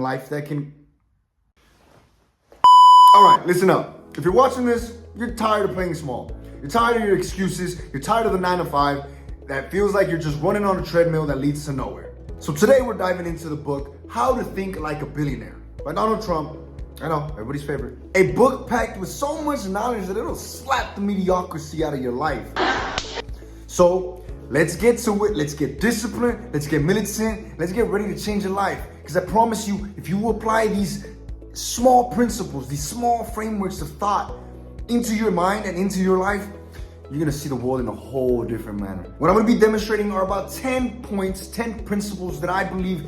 life that can... All right, listen up. If you're watching this, you're tired of playing small. You're tired of your excuses. You're tired of the 9 to 5 that feels like you're just running on a treadmill that leads to nowhere. So today we're diving into the book, How to Think Like a Billionaire by Donald Trump. I know, everybody's favorite. A book packed with so much knowledge that it'll slap the mediocrity out of your life. So let's get to it. Let's get disciplined. Let's get militant. Let's get ready to change your life. Because I promise you, if you apply these small principles, these small frameworks of thought into your mind and into your life, you're gonna see the world in a whole different manner. What I'm gonna be demonstrating are about 10 points, 10 principles that I believe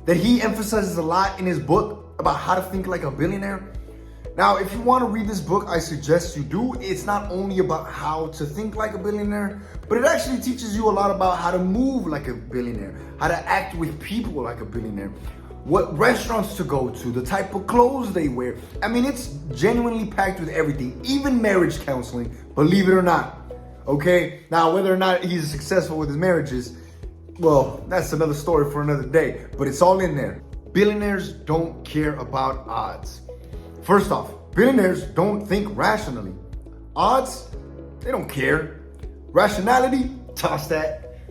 that he emphasizes a lot in his book about how to think like a billionaire. Now, if you wanna read this book, I suggest you do. It's not only about how to think like a billionaire, but it actually teaches you a lot about how to move like a billionaire, how to act with people like a billionaire, what restaurants to go to, the type of clothes they wear. I mean, it's genuinely packed with everything, even marriage counseling, believe it or not. Okay, now whether or not he's successful with his marriages, well, that's another story for another day, but it's all in there. Billionaires don't care about odds. First off, billionaires don't think rationally. Odds, they don't care. Rationality, toss that.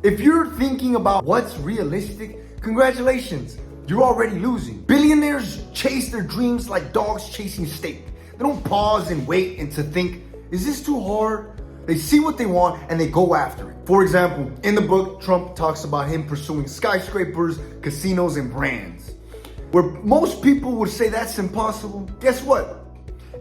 If you're thinking about what's realistic, congratulations, you're already losing. Billionaires chase their dreams like dogs chasing steak. They don't pause and wait and to think, is this too hard? They see what they want and they go after it. For example, in the book, Trump talks about him pursuing skyscrapers, casinos, and brands. Where most people would say that's impossible, guess what?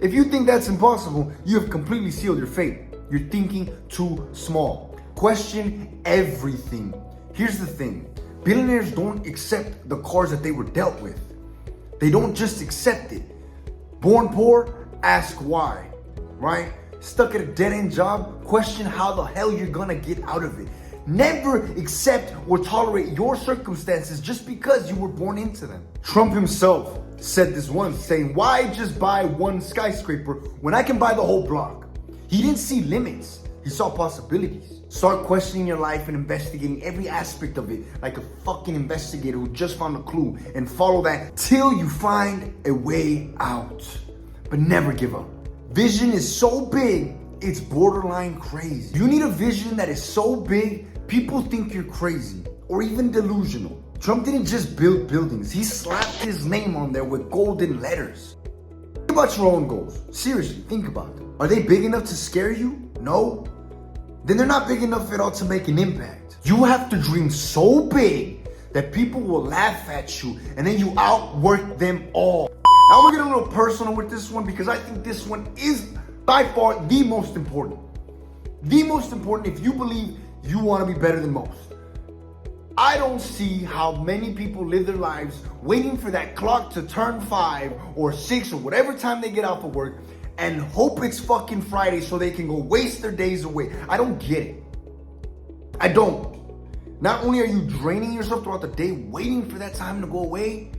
If you think that's impossible, you have completely sealed your fate. You're thinking too small. Question everything. Here's the thing. Billionaires don't accept the cards that they were dealt with. They don't just accept it. Born poor, ask why, right? Stuck at a dead-end job, question how the hell you're gonna get out of it. Never accept or tolerate your circumstances just because you were born into them. Trump himself said this once, saying, why just buy one skyscraper when I can buy the whole block? He didn't see limits, he saw possibilities. Start questioning your life and investigating every aspect of it like a fucking investigator who just found a clue, and follow that till you find a way out. But never give up. Vision is so big, it's borderline crazy. You need a vision that is so big, people think you're crazy or even delusional. Trump didn't just build buildings, he slapped his name on there with golden letters. Think about your own goals. Seriously, think about them. Are they big enough to scare you? No? Then they're not big enough at all to make an impact. You have to dream so big that people will laugh at you and then you outwork them all. Now I'm gonna get a little personal with this one because I think this one is by far the most important. The most important if you believe you wanna be better than most. I don't see how many people live their lives waiting for that clock to turn 5 or 6 or whatever time they get off of work and hope it's fucking Friday so they can go waste their days away. I don't get it. I don't. Not only are you draining yourself throughout the day waiting for that time to go away,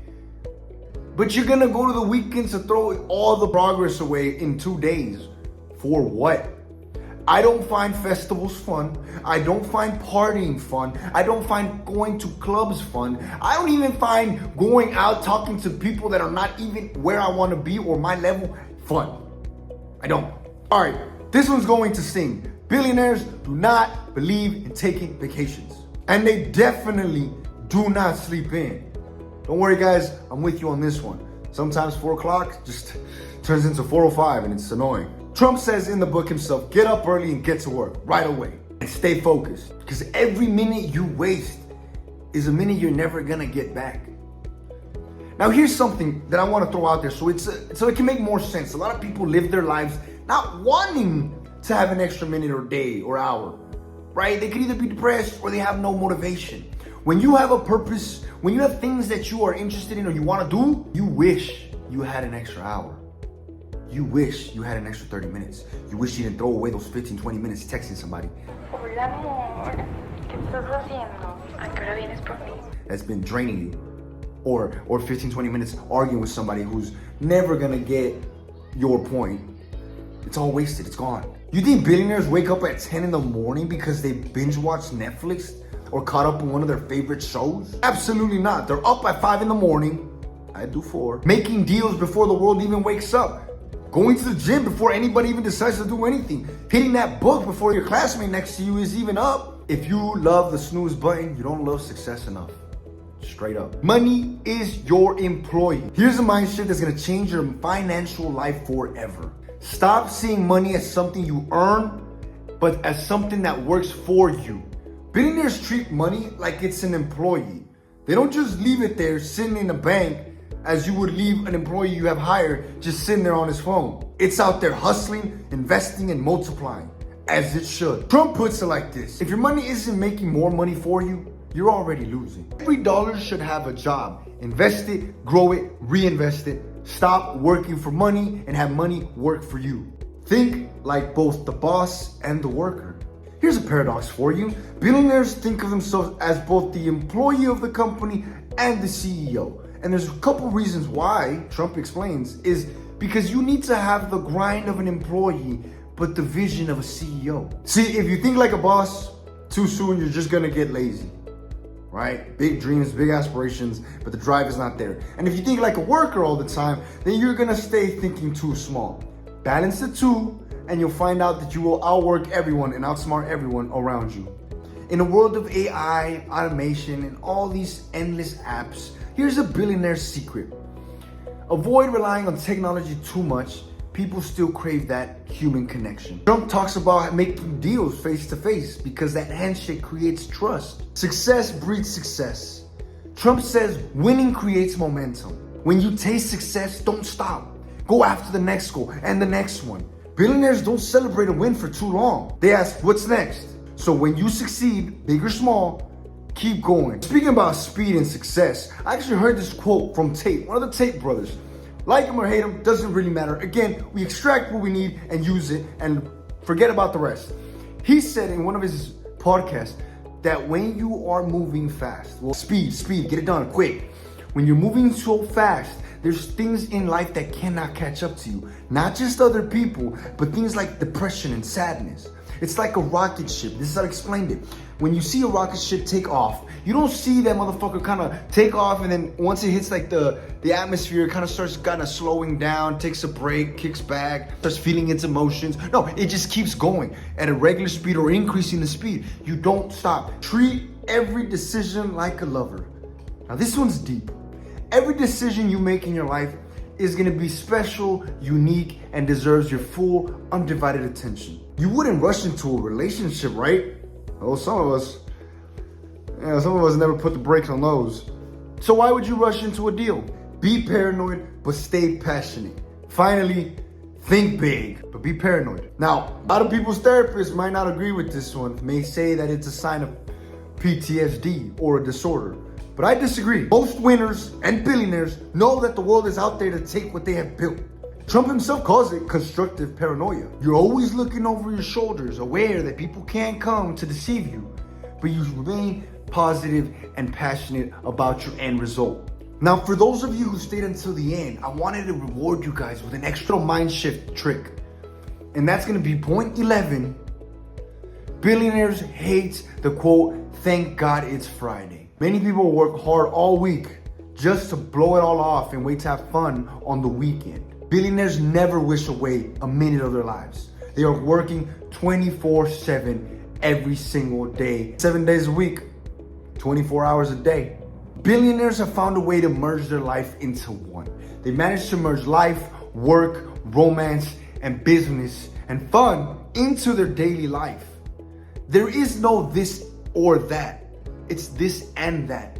but you're gonna go to the weekends to throw all the progress away in 2 days. For what? I don't find festivals fun. I don't find partying fun. I don't find going to clubs fun. I don't even find going out talking to people that are not even where I wanna be or my level fun. I don't. All right, this one's going to sting. Billionaires do not believe in taking vacations. And they definitely do not sleep in. Don't worry guys, I'm with you on this one. Sometimes 4 o'clock just turns into 4:05 and it's annoying. Trump says in the book himself, get up early and get to work right away and stay focused, because every minute you waste is a minute you're never gonna get back. Now here's something that I wanna throw out there so it can make more sense. A lot of people live their lives not wanting to have an extra minute or day or hour, right? They could either be depressed or they have no motivation. When you have a purpose, when you have things that you are interested in or you want to do, you wish you had an extra hour. You wish you had an extra 30 minutes. You wish you didn't throw away those 15, 20 minutes texting somebody. Hola, amor. ¿Qué estás haciendo? ¿A qué hora vienes por mí? That's been draining you. Or 15, 20 minutes arguing with somebody who's never gonna get your point. It's all wasted, it's gone. You think billionaires wake up at 10 in the morning because they binge watch Netflix or caught up on one of their favorite shows? Absolutely not. They're up at 5 in the morning, I do 4. Making deals before the world even wakes up. Going to the gym before anybody even decides to do anything. Hitting that book before your classmate next to you is even up. If you love the snooze button, you don't love success enough. Straight up. Money is your employee. Here's a mindset that's gonna change your financial life forever. Stop seeing money as something you earn, but as something that works for you. Billionaires treat money like it's an employee. They don't just leave it there sitting in a bank as you would leave an employee you have hired just sitting there on his phone. It's out there hustling, investing, and multiplying, as it should. Trump puts it like this: if your money isn't making more money for you, you're already losing. Every dollar should have a job. Invest it, grow it, reinvest it. Stop working for money and have money work for you. Think like both the boss and the worker. Here's a paradox for you. Billionaires think of themselves as both the employee of the company and the CEO. And there's a couple reasons why, Trump explains, is because you need to have the grind of an employee, but the vision of a CEO. See, if you think like a boss, too soon you're just gonna get lazy, right? Big dreams, big aspirations, but the drive is not there. And if you think like a worker all the time, then you're gonna stay thinking too small. Balance the two, and you'll find out that you will outwork everyone and outsmart everyone around you. In a world of AI, automation, and all these endless apps, here's a billionaire's secret. Avoid relying on technology too much. People still crave that human connection. Trump talks about making deals face to face because that handshake creates trust. Success breeds success. Trump says winning creates momentum. When you taste success, don't stop. Go after the next goal and the next one. Billionaires don't celebrate a win for too long. They ask, what's next? So when you succeed, big or small, keep going. Speaking about speed and success, I actually heard this quote from Tate, one of the Tate brothers. Like him or hate him, doesn't really matter. Again, we extract what we need and use it and forget about the rest. He said in one of his podcasts that when you are moving fast, well, speed, get it done quick. When you're moving so fast, there's things in life that cannot catch up to you. Not just other people, but things like depression and sadness. It's like a rocket ship. This is how I explained it. When you see a rocket ship take off, you don't see that motherfucker kind of take off and then once it hits like the atmosphere, it kind of starts kind of slowing down, takes a break, kicks back, starts feeling its emotions. No, it just keeps going at a regular speed or increasing the speed. You don't stop. Treat every decision like a lover. Now this one's deep. Every decision you make in your life is gonna be special, unique, and deserves your full, undivided attention. You wouldn't rush into a relationship, right? Well, some of us never put the brakes on those. So why would you rush into a deal? Be paranoid, but stay passionate. Finally, think big, but be paranoid. Now, a lot of people's therapists might not agree with this one, may say that it's a sign of PTSD or a disorder. But I disagree. Most winners and billionaires know that the world is out there to take what they have built. Trump himself calls it constructive paranoia. You're always looking over your shoulders, aware that people can come to deceive you, but you remain positive and passionate about your end result. Now, for those of you who stayed until the end, I wanted to reward you guys with an extra mind shift trick. And that's gonna be point 11. Billionaires hate the quote, "Thank God it's Friday." Many people work hard all week just to blow it all off and wait to have fun on the weekend. Billionaires never wish away a minute of their lives. They are working 24/7 every single day, 7 days a week, 24 hours a day. Billionaires have found a way to merge their life into one. They managed to merge life, work, romance, and business and fun into their daily life. There is no this or that. It's this and that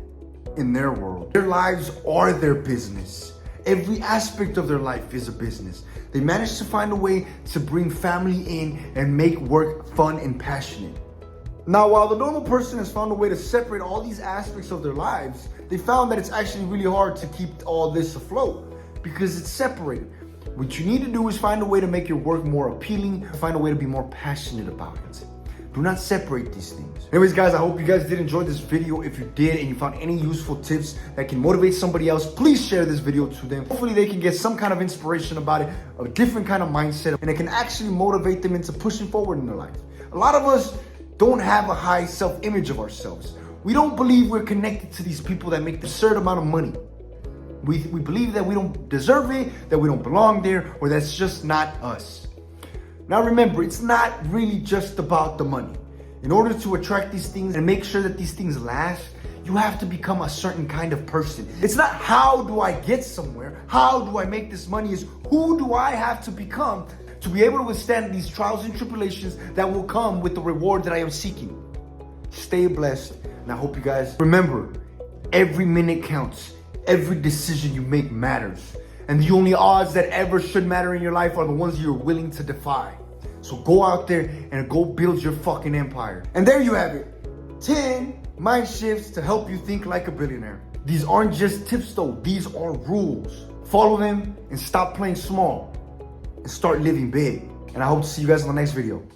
in their world. Their lives are their business. Every aspect of their life is a business. They managed to find a way to bring family in and make work fun and passionate. Now, while the normal person has found a way to separate all these aspects of their lives, they found that it's actually really hard to keep all this afloat because it's separated. What you need to do is find a way to make your work more appealing, find a way to be more passionate about it. Do not separate these things. Anyways, guys, I hope you guys did enjoy this video. If you did and you found any useful tips that can motivate somebody else, please share this video to them. Hopefully they can get some kind of inspiration about it, a different kind of mindset, and it can actually motivate them into pushing forward in their life. A lot of us don't have a high self-image of ourselves. We don't believe we're connected to these people that make the absurd amount of money. We believe that we don't deserve it, that we don't belong there, or that's just not us. Now remember, it's not really just about the money. In order to attract these things and make sure that these things last, you have to become a certain kind of person. It's not how do I get somewhere, how do I make this money, is who do I have to become to be able to withstand these trials and tribulations that will come with the reward that I am seeking. Stay blessed, and I hope you guys remember, every minute counts. Every decision you make matters. And the only odds that ever should matter in your life are the ones you're willing to defy. So go out there and go build your fucking empire. And there you have it. 10 mind shifts to help you think like a billionaire. These aren't just tips though, these are rules. Follow them and stop playing small and start living big. And I hope to see you guys in the next video.